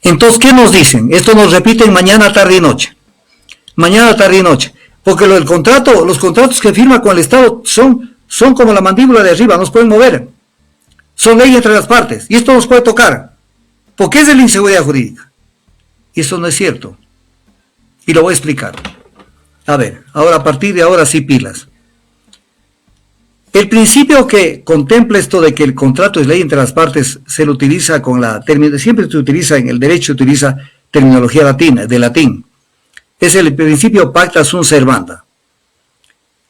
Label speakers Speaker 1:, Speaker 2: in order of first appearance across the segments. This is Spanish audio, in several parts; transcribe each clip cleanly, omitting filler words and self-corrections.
Speaker 1: Entonces, ¿qué nos dicen? Esto nos repiten mañana, tarde y noche. Mañana, tarde y noche. Porque el contrato, los contratos que firma con el Estado son como la mandíbula de arriba, no se pueden mover. Son ley entre las partes. Y esto nos puede tocar. Porque es de la inseguridad jurídica. Y eso no es cierto. Y lo voy a explicar. A ver, ahora a partir de ahora sí pilas. El principio que contempla esto de que el contrato es ley entre las partes se lo utiliza con la siempre se utiliza en el derecho, se utiliza terminología latina, de latín. Es el principio pacta sunt servanda,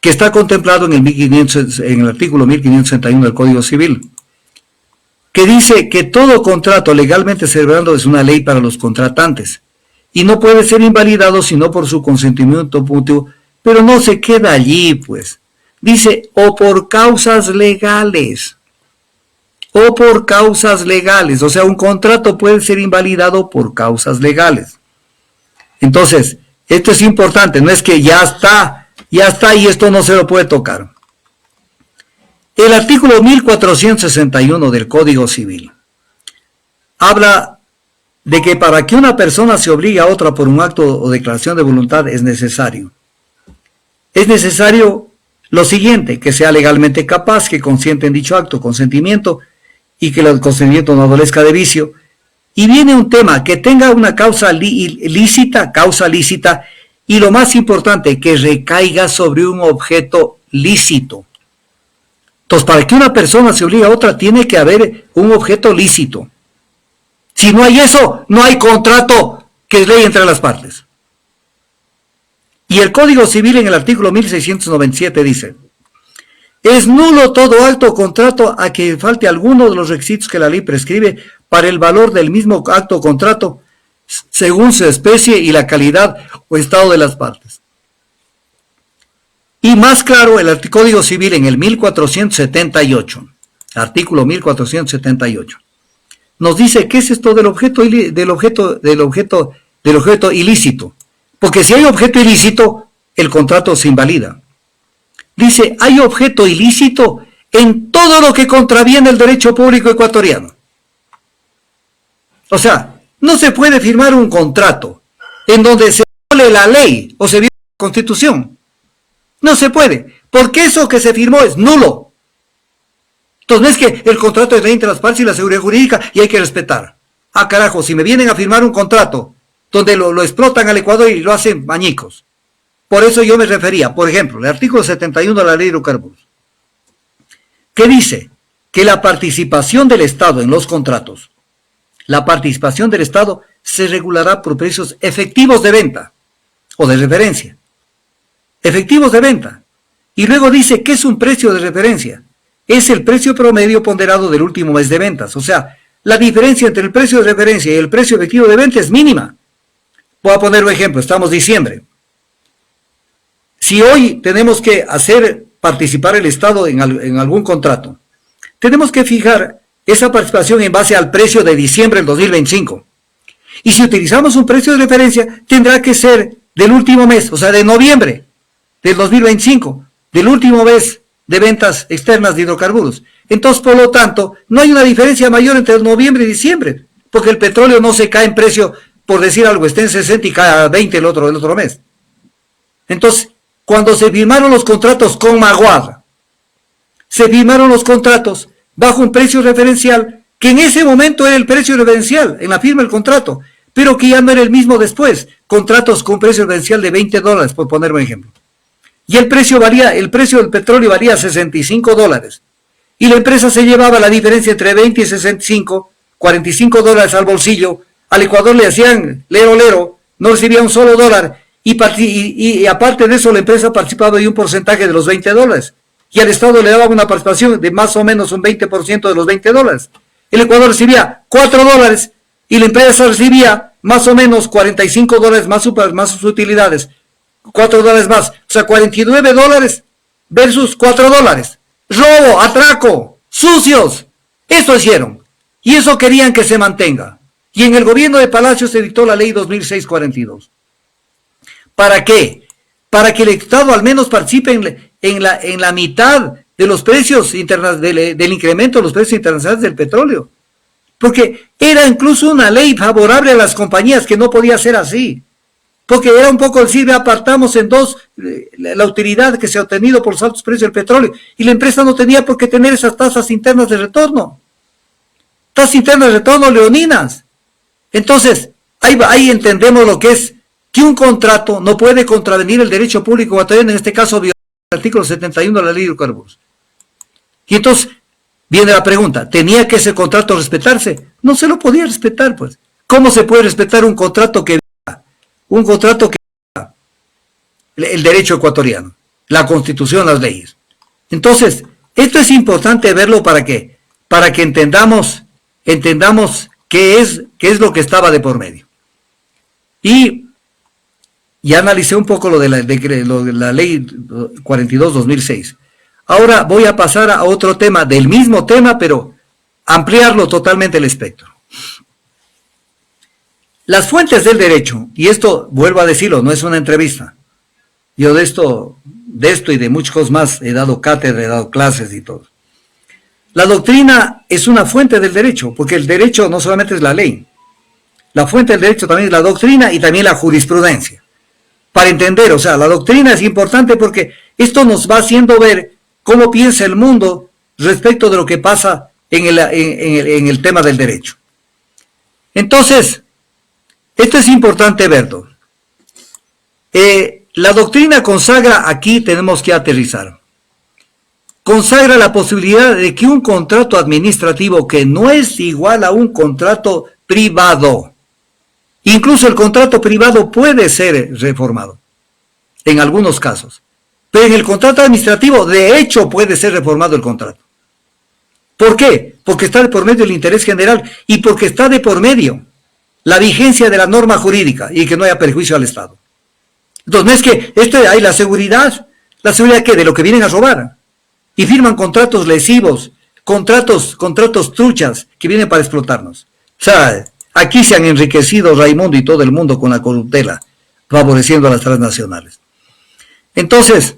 Speaker 1: que está contemplado en el artículo 1561 del Código Civil, que dice que todo contrato legalmente celebrando es una ley para los contratantes y no puede ser invalidado sino por su consentimiento mutuo, pero no se queda allí, pues. Dice, o por causas legales. O por causas legales. O sea, un contrato puede ser invalidado por causas legales. Entonces, esto es importante. No es que ya está y esto no se lo puede tocar. El artículo 1461 del Código Civil habla de que para que una persona se obligue a otra por un acto o declaración de voluntad es necesario. Es necesario lo siguiente, que sea legalmente capaz, que consiente en dicho acto, consentimiento, y que el consentimiento no adolezca de vicio. Y viene un tema, que tenga una causa lícita, y lo más importante, que recaiga sobre un objeto lícito. Entonces, para que una persona se obligue a otra, tiene que haber un objeto lícito. Si no hay eso, no hay contrato que es ley entre las partes. Y el Código Civil en el artículo 1697 dice, es nulo todo acto o contrato a que falte alguno de los requisitos que la ley prescribe para el valor del mismo acto o contrato, según su especie y la calidad o estado de las partes. Y más claro, el Código Civil en el 1478, artículo 1478, nos dice qué es esto del objeto ilícito. Porque si hay objeto ilícito, el contrato se invalida. Dice, hay objeto ilícito en todo lo que contraviene el derecho público ecuatoriano. O sea, no se puede firmar un contrato en donde se viole la ley o se viole la Constitución. No se puede, porque eso que se firmó es nulo. Entonces no es que el contrato es ley entre las partes y la seguridad jurídica y hay que respetar. Ah, carajo, si me vienen a firmar un contrato donde lo explotan al Ecuador y lo hacen añicos. Por eso yo me refería, por ejemplo, el artículo 71 de la ley de hidrocarburos, que dice que la participación del Estado en los contratos, la participación del Estado se regulará por precios efectivos de venta o de referencia. Efectivos de venta. Y luego dice que es un precio de referencia. Es el precio promedio ponderado del último mes de ventas. O sea, la diferencia entre el precio de referencia y el precio efectivo de venta es mínima. Voy a poner un ejemplo, estamos en diciembre. Si hoy tenemos que hacer participar el Estado en algún contrato, tenemos que fijar esa participación en base al precio de diciembre del 2025. Y si utilizamos un precio de referencia, tendrá que ser del último mes, o sea, de noviembre del 2025, del último mes de ventas externas de hidrocarburos. Entonces, por lo tanto, no hay una diferencia mayor entre noviembre y diciembre, porque el petróleo no se cae en precio, por decir algo, está en 60 y cae a 20 el otro mes. Entonces, cuando se firmaron los contratos con Maguad, se firmaron los contratos bajo un precio referencial que en ese momento era el precio referencial en la firma del contrato, pero que ya no era el mismo después. Contratos con precio referencial de $20, por poner un ejemplo. Y el precio del petróleo valía $65. Y la empresa se llevaba la diferencia entre 20 y 65, $45 al bolsillo. Al Ecuador le hacían lero, no recibía un solo dólar. Y aparte de eso, la empresa participaba de un porcentaje de los $20. Y al Estado le daban una participación de más o menos un 20% de los $20. El Ecuador recibía $4 y la empresa recibía más o menos $45 más sus utilidades. $4 más, o sea, $49 versus $4. Robo, atraco, sucios. Eso hicieron. Y eso querían que se mantenga. Y en el gobierno de Palacio se dictó la ley 2642. ¿Para qué? Para que el Estado al menos participe en la mitad de los precios del incremento de los precios internacionales del petróleo. porque era incluso una ley favorable a las compañías que no podía ser así, porque era un poco decir, apartamos en dos la utilidad que se ha obtenido por los altos precios del petróleo, y la empresa no tenía por qué tener esas tasas internas de retorno, leoninas. Entonces, ahí entendemos lo que es que un contrato no puede contravenir el derecho público ecuatoriano, en este caso violar el artículo 71 de la ley de hidrocarburos. Y entonces viene la pregunta, ¿tenía que ese contrato respetarse? No se lo podía respetar, pues. ¿Cómo se puede respetar un contrato que viola el derecho ecuatoriano, la Constitución, las leyes? Entonces, esto es importante verlo para que entendamos qué es lo que estaba de por medio. Y ya analicé un poco lo de la ley 42-2006. Ahora voy a pasar a otro tema, del mismo tema, pero ampliarlo totalmente el espectro. Las fuentes del derecho, y esto vuelvo a decirlo, no es una entrevista. Yo de esto y de muchas cosas más he dado cátedra, he dado clases y todo. La doctrina es una fuente del derecho, porque el derecho no solamente es la ley. La fuente del derecho también es la doctrina y también la jurisprudencia. Para entender, o sea, la doctrina es importante porque esto nos va haciendo ver cómo piensa el mundo respecto de lo que pasa en el tema del derecho. Entonces, esto es importante verlo. La doctrina consagra, aquí tenemos que aterrizar, consagra la posibilidad de que un contrato administrativo que no es igual a un contrato privado, incluso el contrato privado puede ser reformado, en algunos casos, pero en el contrato administrativo, de hecho, puede ser reformado el contrato. ¿Por qué? Porque está de por medio el interés general y porque está de por medio la vigencia de la norma jurídica y que no haya perjuicio al Estado. Entonces, no es que hay la seguridad que de lo que vienen a robar y firman contratos lesivos, contratos truchas que vienen para explotarnos. O sea, aquí se han enriquecido Raimundo y todo el mundo con la corruptela, favoreciendo a las transnacionales. Entonces,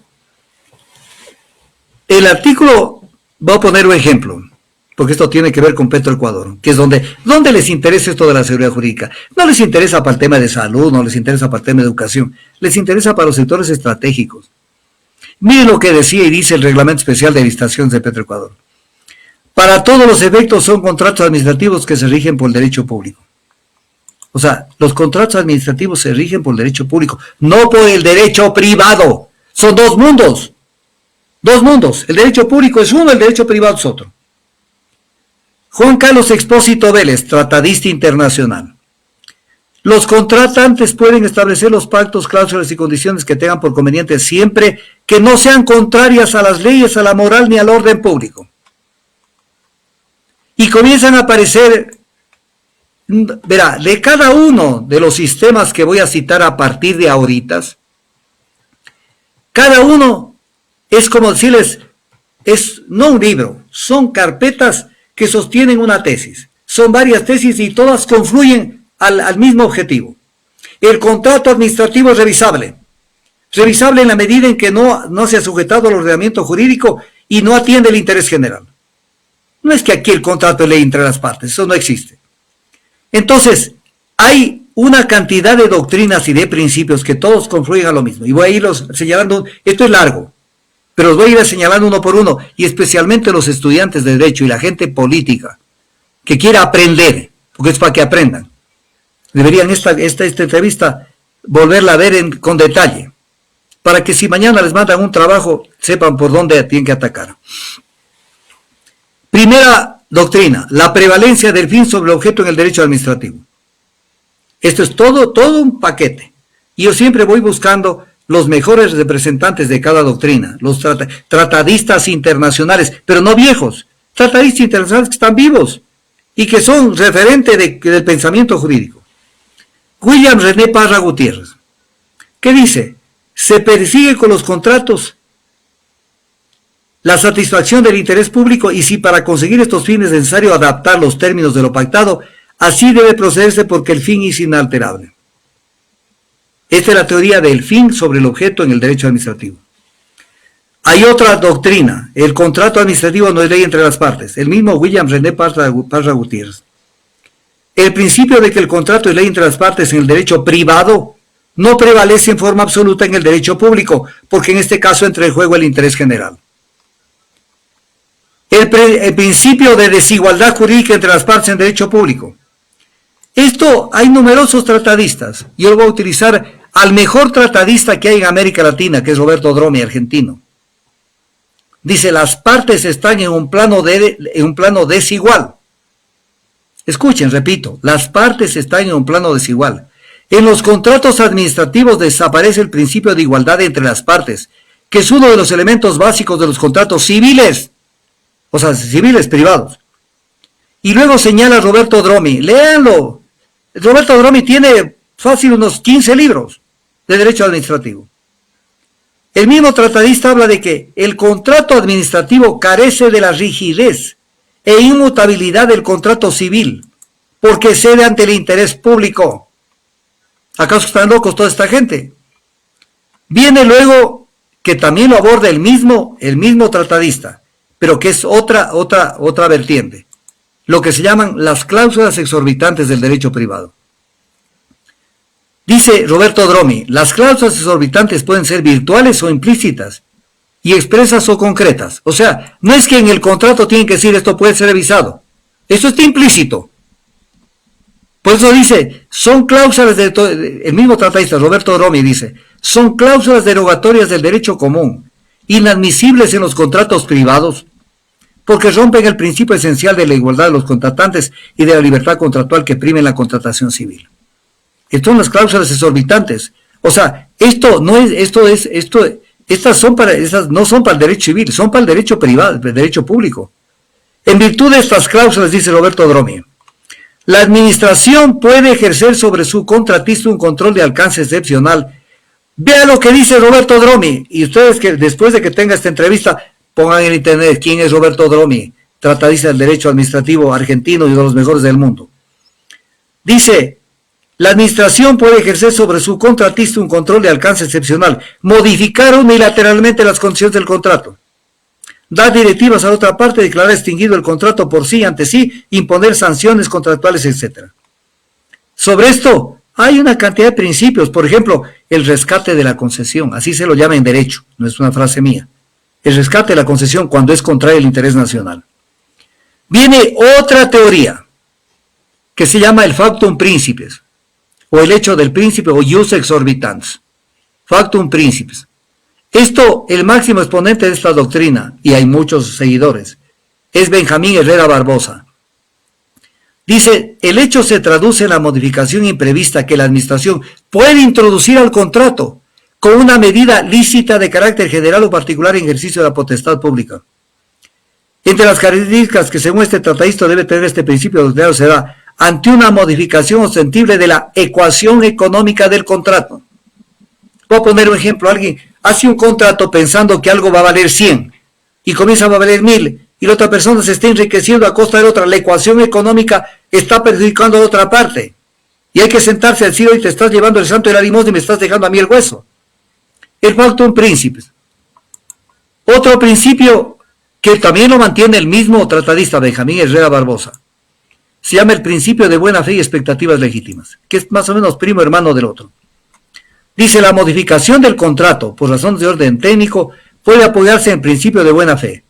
Speaker 1: el artículo, voy a poner un ejemplo, porque esto tiene que ver con Petroecuador, que es donde les interesa esto de la seguridad jurídica. No les interesa para el tema de salud, no les interesa para el tema de educación, les interesa para los sectores estratégicos. Miren lo que decía y dice el Reglamento Especial de Licitaciones de Petroecuador. Para todos los efectos son contratos administrativos que se rigen por el derecho público. O sea, los contratos administrativos se rigen por el derecho público, no por el derecho privado. Son dos mundos. Dos mundos. El derecho público es uno, el derecho privado es otro. Juan Carlos Expósito Vélez, tratadista internacional. Los contratantes pueden establecer los pactos, cláusulas y condiciones que tengan por conveniente siempre que no sean contrarias a las leyes, a la moral ni al orden público. Y comienzan a aparecer, verá, de cada uno de los sistemas que voy a citar a partir de ahorita, cada uno es como decirles, es no un libro, son carpetas que sostienen una tesis. Son varias tesis y todas confluyen al mismo objetivo. El contrato administrativo es revisable. Revisable en la medida en que no se ha sujetado al ordenamiento jurídico y no atiende el interés general. No es que aquí el contrato de ley entre las partes, eso no existe. Entonces, hay una cantidad de doctrinas y de principios que todos confluyen a lo mismo. Y voy a irlos señalando, esto es largo, pero los voy a ir señalando uno por uno, y especialmente los estudiantes de Derecho y la gente política que quiera aprender, porque es para que aprendan. Deberían esta entrevista volverla a ver con detalle, para que si mañana les mandan un trabajo, sepan por dónde tienen que atacar. Primera doctrina, la prevalencia del fin sobre el objeto en el derecho administrativo. Esto es todo un paquete. Y yo siempre voy buscando los mejores representantes de cada doctrina, los tratadistas internacionales, pero no viejos, tratadistas internacionales que están vivos y que son referente del pensamiento jurídico. William René Parra Gutiérrez, ¿qué dice? Se persigue con los contratos la satisfacción del interés público y si para conseguir estos fines es necesario adaptar los términos de lo pactado, así debe procederse porque el fin es inalterable. Esta es la teoría del fin sobre el objeto en el derecho administrativo. Hay otra doctrina, el contrato administrativo no es ley entre las partes, el mismo William René Parra Gutiérrez. el principio de que el contrato es ley entre las partes en el derecho privado no prevalece en forma absoluta en el derecho público, porque en este caso entra en juego el interés general. El principio de desigualdad jurídica entre las partes en derecho público. Esto hay numerosos tratadistas. Yo voy a utilizar al mejor tratadista que hay en América Latina, que es Roberto Dromi, argentino. Dice, las partes están en un plano desigual. Escuchen, repito, las partes están en un plano desigual. En los contratos administrativos desaparece el principio de igualdad entre las partes, que es uno de los elementos básicos de los contratos civiles, o sea, civiles privados. Y luego señala Roberto Dromi, léanlo. Roberto Dromi tiene fácil unos 15 libros de derecho administrativo. El mismo tratadista habla de que el contrato administrativo carece de la rigidez e inmutabilidad del contrato civil, porque cede ante el interés público. ¿Acaso están locos toda esta gente? Viene luego que también lo aborda el mismo tratadista, pero que es otra vertiente, lo que se llaman las cláusulas exorbitantes del derecho privado. Dice Roberto Dromi, las cláusulas exorbitantes pueden ser virtuales o implícitas, y expresas o concretas. O sea, no es que en el contrato tienen que decir esto puede ser revisado. Eso está implícito. Por eso dice, son cláusulas el mismo tratadista Roberto Dromi dice, son cláusulas derogatorias del derecho común, inadmisibles en los contratos privados, porque rompen el principio esencial de la igualdad de los contratantes y de la libertad contractual que prima en la contratación civil. Estas son las cláusulas exorbitantes. O sea, estas no son para el derecho civil, son para el derecho privado, el derecho público. En virtud de estas cláusulas, dice Roberto Dromi, la administración puede ejercer sobre su contratista un control de alcance excepcional. Vea lo que dice Roberto Dromi, y ustedes que después de que tenga esta entrevista, pongan en internet quién es Roberto Dromi, tratadista del derecho administrativo argentino y uno de los mejores del mundo. Dice, la administración puede ejercer sobre su contratista un control de alcance excepcional, modificar unilateralmente las condiciones del contrato, dar directivas a la otra parte, declarar extinguido el contrato por sí, ante sí, imponer sanciones contractuales, etc. Sobre esto hay una cantidad de principios, por ejemplo, el rescate de la concesión, así se lo llama en derecho, no es una frase mía, el rescate de la concesión cuando es contrario al interés nacional. Viene otra teoría que se llama el factum principes, o el hecho del príncipe, o ius exorbitans, factum principes. Esto, el máximo exponente de esta doctrina, y hay muchos seguidores, es Benjamín Herrera Barbosa. Dice, el hecho se traduce en la modificación imprevista que la administración puede introducir al contrato con una medida lícita de carácter general o particular en ejercicio de la potestad pública. Entre las características que según este tratadista debe tener este principio doctrinario se da ante una modificación ostensible de la ecuación económica del contrato. Voy a poner un ejemplo, alguien hace un contrato pensando que algo va a valer 100 y comienza a valer 1000 y la otra persona se está enriqueciendo a costa de la otra. La ecuación económica está perjudicando a la otra parte y hay que sentarse a decir, hoy te estás llevando el santo de la limosna y me estás dejando a mí el hueso. El factum principes. Otro principio que también lo mantiene el mismo tratadista Benjamín Herrera Barbosa se llama el principio de buena fe y expectativas legítimas, que es más o menos primo hermano del otro. Dice, la modificación del contrato por razones de orden técnico puede apoyarse en principio de buena fe.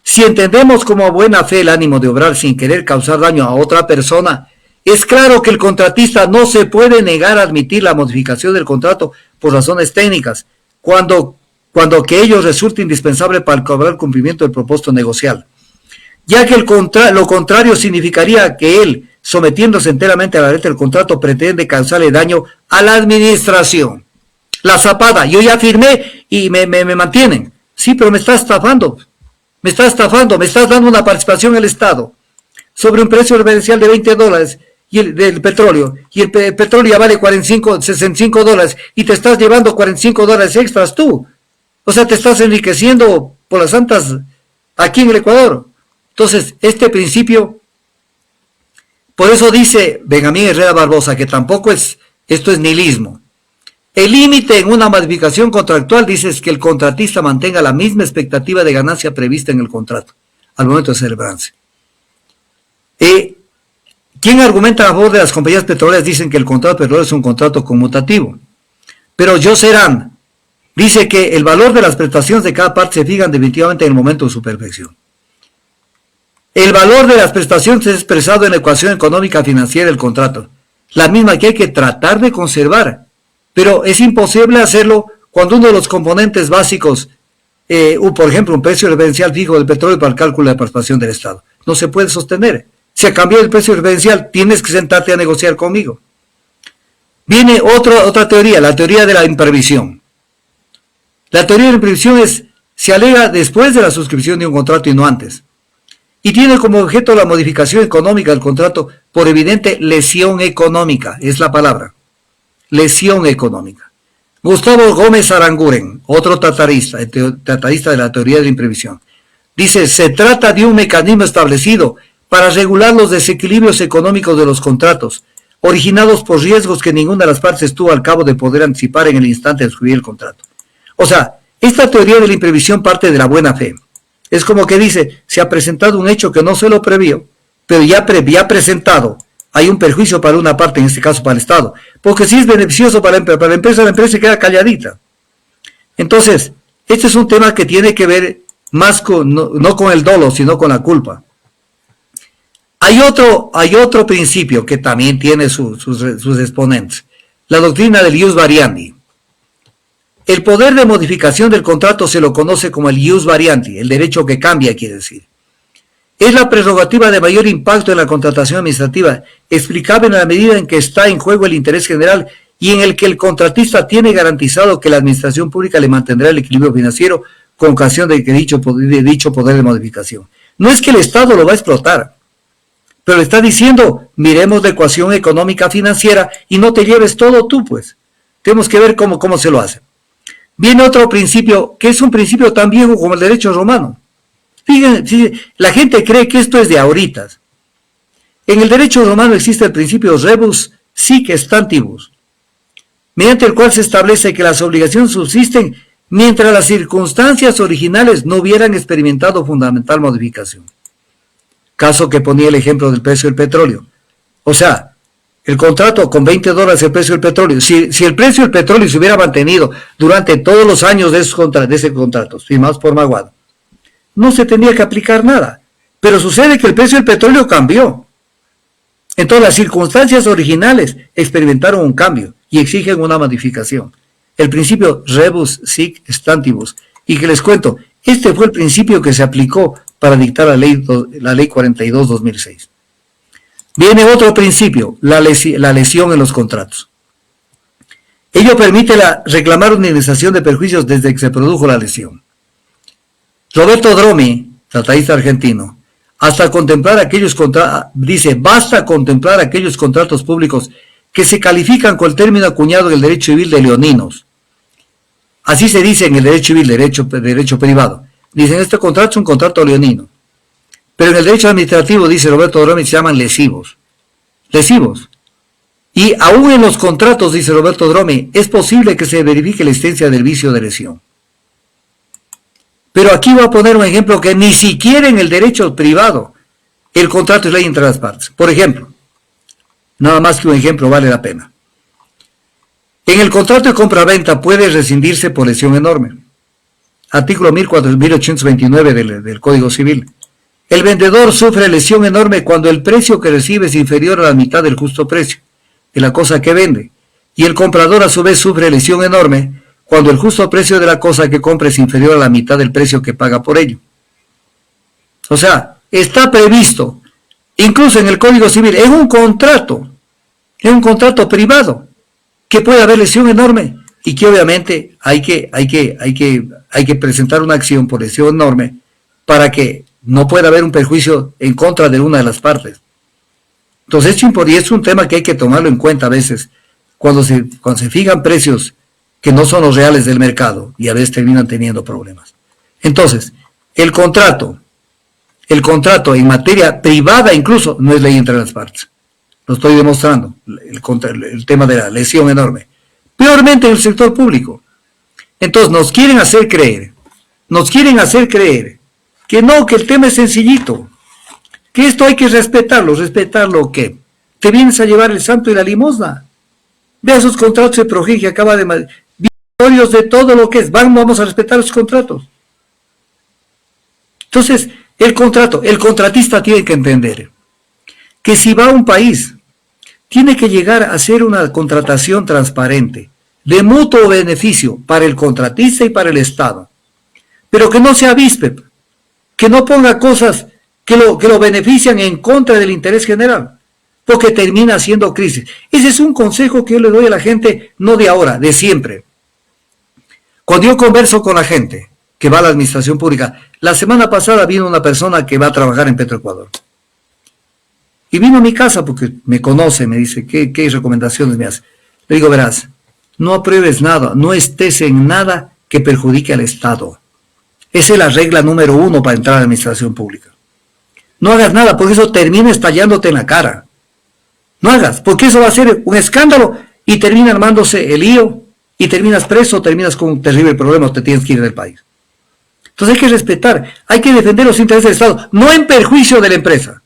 Speaker 1: Si entendemos como buena fe el ánimo de obrar sin querer causar daño a otra persona, es claro que el contratista no se puede negar a admitir la modificación del contrato por razones técnicas, cuando que ello resulte indispensable para el cumplimiento del propósito negocial, ya que lo contrario significaría que él, sometiéndose enteramente a la letra del contrato, pretende causarle daño a la administración. La zapada, yo ya firmé y me mantienen. Sí, pero me estás estafando, me estás dando una participación al Estado sobre un precio referencial de $20 y del petróleo, y el petróleo ya vale $65 y te estás llevando $45 extras tú. O sea, te estás enriqueciendo por las santas aquí en el Ecuador. Entonces, este principio, por eso dice Benjamín Herrera Barbosa que tampoco esto es nihilismo. El límite en una modificación contractual dice es que el contratista mantenga la misma expectativa de ganancia prevista en el contrato al momento de celebrarse. ¿Quién argumenta a favor de las compañías petroleras? Dicen que el contrato petrolero es un contrato conmutativo. Pero Joserán dice que el valor de las prestaciones de cada parte se fijan definitivamente en el momento de su perfección. El valor de las prestaciones es expresado en la ecuación económica financiera del contrato, la misma que hay que tratar de conservar, pero es imposible hacerlo cuando uno de los componentes básicos, por ejemplo, un precio referencial fijo del petróleo para el cálculo de la participación del Estado, no se puede sostener. Si ha cambiado el precio referencial, tienes que sentarte a negociar conmigo. Viene otra teoría, la teoría de la imprevisión. La teoría de la imprevisión se alega después de la suscripción de un contrato y no antes. Y tiene como objeto la modificación económica del contrato por evidente lesión económica, es la palabra. Lesión económica. Gustavo Gómez Aranguren, otro tratarista de la teoría de la imprevisión, dice, se trata de un mecanismo establecido para regular los desequilibrios económicos de los contratos, originados por riesgos que ninguna de las partes estuvo al cabo de poder anticipar en el instante de suscribir el contrato. O sea, esta teoría de la imprevisión parte de la buena fe. Es como que dice, se ha presentado un hecho que no se lo previó, pero ya presentado, hay un perjuicio para una parte, en este caso para el Estado, porque si es beneficioso para la empresa se queda calladita. Entonces, este es un tema que tiene que ver más no con el dolo, sino con la culpa. Hay otro principio que también tiene sus exponentes, la doctrina del ius variandi. El poder de modificación del contrato se lo conoce como el ius variandi, el derecho que cambia, quiere decir. Es la prerrogativa de mayor impacto en la contratación administrativa, explicable en la medida en que está en juego el interés general y en el que el contratista tiene garantizado que la administración pública le mantendrá el equilibrio financiero con ocasión de dicho poder de modificación. No es que el Estado lo va a explotar, pero le está diciendo, miremos la ecuación económica financiera y no te lleves todo tú, pues. Tenemos que ver cómo se lo hace. Viene otro principio, que es un principio tan viejo como el derecho romano. Fíjense, la gente cree que esto es de ahorita. En el derecho romano existe el principio rebus sic stantibus, mediante el cual se establece que las obligaciones subsisten mientras las circunstancias originales no hubieran experimentado fundamental modificación. Caso que ponía el ejemplo del precio del petróleo. O sea, el contrato con $20 el precio del petróleo, si el precio del petróleo se hubiera mantenido durante todos los años de ese contrato, firmados por Maguad, no se tendría que aplicar nada. Pero sucede que el precio del petróleo cambió. Entonces las circunstancias originales experimentaron un cambio y exigen una modificación. El principio rebus sic stantibus. Y que les cuento, este fue el principio que se aplicó para dictar la ley 42/2006. Viene otro principio, la lesión en los contratos. Ello permite reclamar una indemnización de perjuicios desde que se produjo la lesión. Roberto Dromi, tratadista argentino, basta contemplar aquellos contratos públicos que se califican con el término acuñado del derecho civil de leoninos. Así se dice en el derecho civil, derecho privado. Dicen, este contrato es un contrato leonino. Pero en el derecho administrativo, dice Roberto Dromi, se llaman lesivos. Lesivos. Y aún en los contratos, dice Roberto Dromi, es posible que se verifique la existencia del vicio de lesión. Pero aquí voy a poner un ejemplo que ni siquiera en el derecho privado el contrato es ley entre las partes. Por ejemplo, nada más que un ejemplo vale la pena. En el contrato de compra-venta puede rescindirse por lesión enorme. Artículo 1829 del Código Civil. El vendedor sufre lesión enorme cuando el precio que recibe es inferior a la mitad del justo precio de la cosa que vende. Y el comprador a su vez sufre lesión enorme cuando el justo precio de la cosa que compra es inferior a la mitad del precio que paga por ello. O sea, está previsto, incluso en el Código Civil, en un contrato privado, que puede haber lesión enorme y que obviamente hay que presentar una acción por lesión enorme para que no pueda haber un perjuicio en contra de una de las partes. Entonces, es un tema que hay que tomarlo en cuenta a veces, cuando se fijan precios que no son los reales del mercado y a veces terminan teniendo problemas. Entonces, el contrato en materia privada incluso no es ley entre las partes. Lo estoy demostrando, el tema de la lesión enorme. Peormente en el sector público. Entonces nos quieren hacer creer que no, que el tema es sencillito, que esto hay que respetarlo. ¿Respetarlo qué? te vienes a llevar el santo y la limosna. Vea esos contratos de Progi que acaba de... Violatorios de todo lo que es. Vamos a respetar los contratos. Entonces, el contratista tiene que entender que si va a un país, tiene que llegar a hacer una contratación transparente, de mutuo beneficio para el contratista y para el Estado. Pero que no se avispe, que no ponga cosas que lo benefician en contra del interés general, porque termina siendo crisis. Ese es un consejo que yo le doy a la gente, no de ahora, de siempre. Cuando yo converso con la gente que va a la administración pública, la semana pasada vino una persona que va a trabajar en Petroecuador. Y vino a mi casa porque me conoce, me dice, ¿qué recomendaciones me hace? Le digo, verás, no apruebes nada, no estés en nada que perjudique al Estado. Esa es la regla número 1 para entrar a la administración pública. No hagas nada, porque eso termina estallándote en la cara. No hagas, porque eso va a ser un escándalo y termina armándose el lío y terminas preso, terminas con un terrible problema, o te tienes que ir del país. Entonces hay que respetar, hay que defender los intereses del Estado, no en perjuicio de la empresa,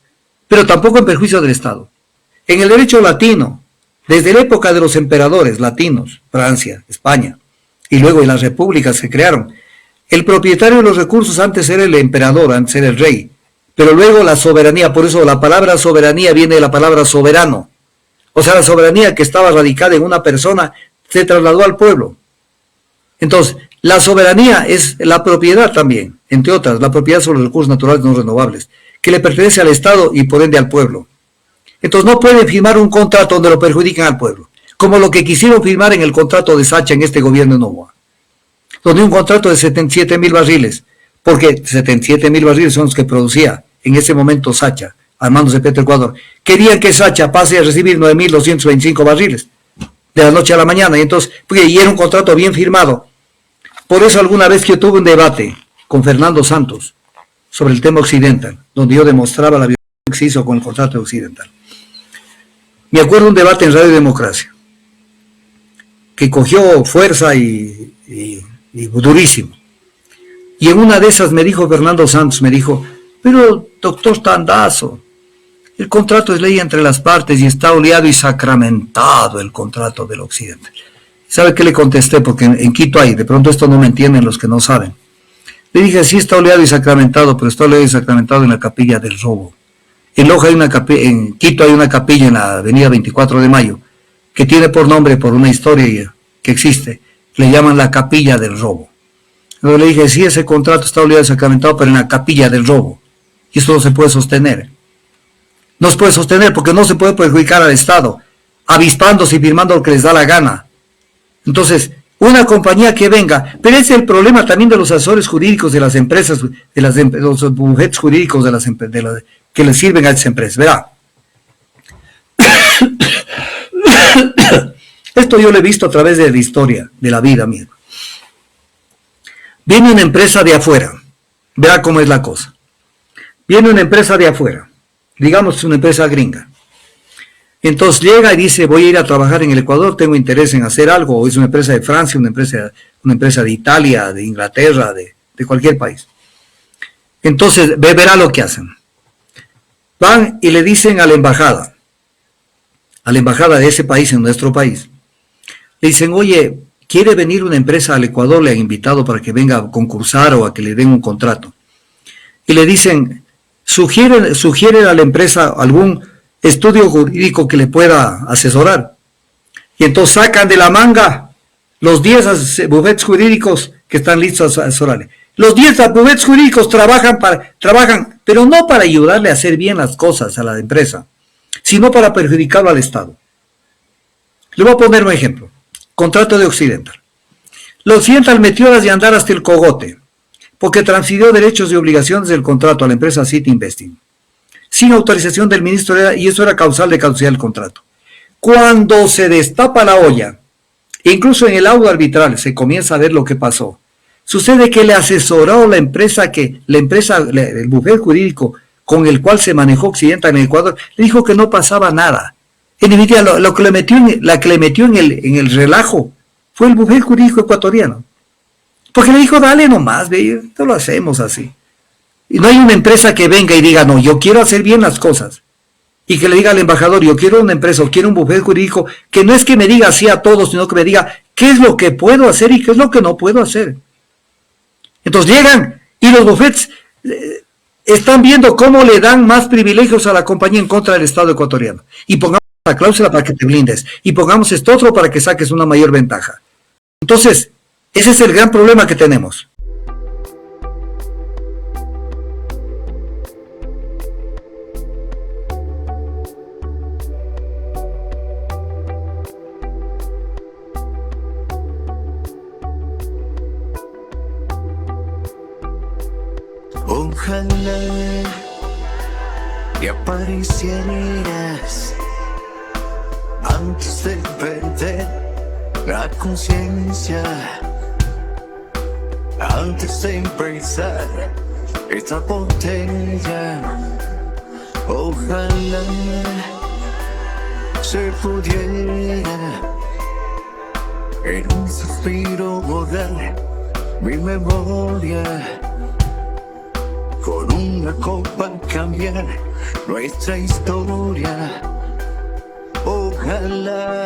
Speaker 1: pero tampoco en perjuicio del Estado. En el derecho latino, desde la época de los emperadores latinos, Francia, España, y luego en las repúblicas que crearon, el propietario de los recursos antes era el emperador, antes era el rey, pero luego la soberanía, por eso la palabra soberanía viene de la palabra soberano. O sea, la soberanía que estaba radicada en una persona se trasladó al pueblo. Entonces, la soberanía es la propiedad también, entre otras, la propiedad sobre los recursos naturales no renovables, que le pertenece al Estado y por ende al pueblo. Entonces no pueden firmar un contrato donde lo perjudiquen al pueblo, como lo que quisieron firmar en el contrato de Sacha en este gobierno de Novoa, donde un contrato de 77,000 barriles, porque 77,000 barriles son los que producía en ese momento Sacha, armándose Petroecuador, querían que Sacha pase a recibir 9,225 barriles, de la noche a la mañana, y era un contrato bien firmado. Por eso alguna vez que yo tuve un debate con Fernando Santos sobre el tema Occidental, donde yo demostraba la violación que se hizo con el contrato de Occidental. Me acuerdo un debate en Radio Democracia, que cogió fuerza y durísimo. Y en una de esas me dijo Fernando Santos, me dijo, pero doctor Tandazo, el contrato es ley entre las partes y está oleado y sacramentado el contrato del Occidente. ¿Sabe qué le contesté? Porque en Quito hay, de pronto esto no me entienden los que no saben. Le dije, sí está oleado y sacramentado, pero está oleado y sacramentado en la capilla del robo. En Loja hay en Quito hay una capilla en la avenida 24 de Mayo, que tiene por nombre, por una historia que existe, le llaman la capilla del robo. Luego le dije, sí, ese contrato está oleado y sacramentado, pero en la capilla del robo. Y esto no se puede sostener. No se puede sostener porque no se puede perjudicar al Estado, avispándose y firmando lo que les da la gana. Entonces, una compañía que venga, pero ese es el problema también de los asesores jurídicos de las empresas, de los bufetes jurídicos que les sirven a esas empresas. Verá, esto yo lo he visto a través de la historia, de la vida misma. Viene una empresa de afuera, verá cómo es la cosa. Viene una empresa de afuera, digamos una empresa gringa. Entonces llega y dice, voy a ir a trabajar en el Ecuador, tengo interés en hacer algo, o es una empresa de Francia, una empresa de Italia, de Inglaterra, de cualquier país. Entonces verá lo que hacen. Van y le dicen a la embajada de ese país, en nuestro país, le dicen, oye, quiere venir una empresa al Ecuador, le han invitado para que venga a concursar o a que le den un contrato. Y le dicen, sugiere a la empresa algún estudio jurídico que le pueda asesorar. Y entonces sacan de la manga los 10 bufetes jurídicos que están listos a asesorarle. Los 10 bufetes jurídicos trabajan, pero no para ayudarle a hacer bien las cosas a la empresa, sino para perjudicarlo al Estado. Le voy a poner un ejemplo. Contrato de Occidental. La Occidental metió las de andar hasta el cogote, porque transfirió derechos y obligaciones del contrato a la empresa City Investing, sin autorización del ministro, y eso era causal de caducidad del contrato. Cuando se destapa la olla, incluso en el laudo arbitral se comienza a ver lo que pasó. Sucede que le asesoró la empresa, el bufete jurídico con el cual se manejó Occidental en Ecuador, le dijo que no pasaba nada. En definitiva, la que le metió en el relajo fue el bufete jurídico ecuatoriano. Porque le dijo, dale nomás, ve, no lo hacemos así. Y no hay una empresa que venga y diga, no, yo quiero hacer bien las cosas. y que le diga al embajador, yo quiero una empresa o quiero un bufete jurídico, que no es que me diga sí a todos, sino que me diga qué es lo que puedo hacer y qué es lo que no puedo hacer. Entonces llegan y los bufetes están viendo cómo le dan más privilegios a la compañía en contra del Estado ecuatoriano. Y pongamos la cláusula para que te blindes. Y pongamos esto otro para que saques una mayor ventaja. Entonces, ese es el gran problema que tenemos.
Speaker 2: Ojalá y aparecieras antes de perder la conciencia, antes de empezar esta botella. Ojalá se pudiera en un suspiro borrar mi memoria, con una copa cambiar nuestra historia. Ojalá.